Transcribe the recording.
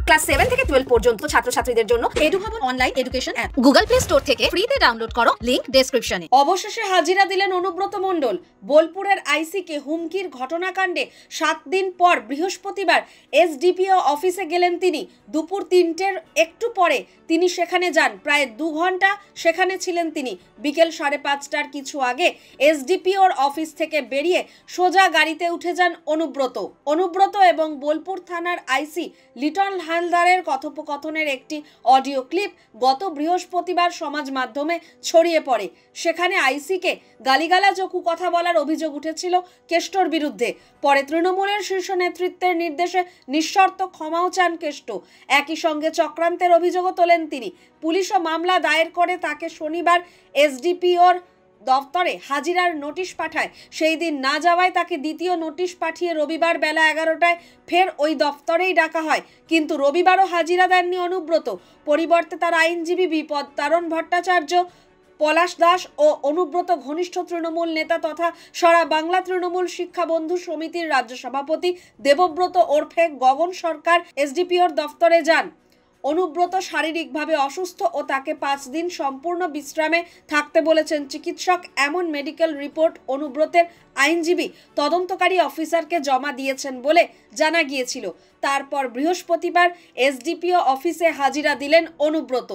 Class 7 থেকে 12 পর্যন্ত ছাত্রছাত্রীদের জন্য এডুভবন online education app Google Play Store থেকে ফ্রিতে ডাউনলোড করো, লিংক ডেসক্রিপশনে। অবশেষে হাজিরা দিলেন অনুব্রত মণ্ডল। বোলপুরের আইসিকে হুমকির ঘটনাকাণ্ডে 7 দিন পর বৃহস্পতিবার এসডিপিও অফিসে গেলেন তিনি। দুপুর 3টের একটু পরে তিনি সেখানে যান। প্রায় 2 ঘন্টা সেখানে ছিলেন তিনি। বিকেল 5:30টার কিছু আগে এসডিপিওর অফিস থেকে বেরিয়ে সোজা গাড়িতে উঠে যান অনুব্রত এবং বোলপুর থানার আইসি লিটন হালদারের কথোপকথনের একটি অডিও ক্লিপ গত বৃহস্পতিবার সমাজ মাধ্যমে ছড়িয়ে পড়ে। সেখানে আইসিকে গালিগালাজ ও কুকথা বলার অভিযোগ উঠেছিল কেষ্টর বিরুদ্ধে। পরে তৃণমূলের শীর্ষ নেতৃত্বের নির্দেশে নিঃশর্ত ক্ষমাও চান কেষ্ট। একই সঙ্গে চক্রান্তের অভিযোগও তোলেন তিনি। পুলিশও মামলা দায়ের করে তাকে শনিবার এসডিপিওর দফতরে হাজিরার নোটিশ পাঠায়। সেই দিন না যাওয়ায় তাকে দ্বিতীয় নোটিশ পাঠিয়ে রবিবার বেলা 11টায় ফের ওই দফতরেই ডাকা হয়। কিন্তু রবিবারও হাজিরা দেননি অনুব্রত। পরিবর্তে তার আইনজীবী বিপদ তারণ ভট্টাচার্য, পলাশ দাস ও অনুব্রত ঘনিষ্ঠ তৃণমূল নেতা তথা সারা বাংলা তৃণমূল শিক্ষা বন্ধু সমিতির রাজ্য সভাপতি দেবব্রত ওরফে গগন সরকার এসডিপিওর দফতরে যান। অনুব্রত শারীরিকভাবে অসুস্থ ও তাকে 5 দিন সম্পূর্ণ বিশ্রামে থাকতে বলেছেন চিকিৎসক। এমন মেডিকেল রিপোর্ট অনুব্রতের আইনজীবী তদন্তকারী অফিসারকে জমা দিয়েছেন বলে জানা গিয়েছিল। তারপর বৃহস্পতিবার এসডিপিও অফিসে হাজিরা দিলেন অনুব্রত।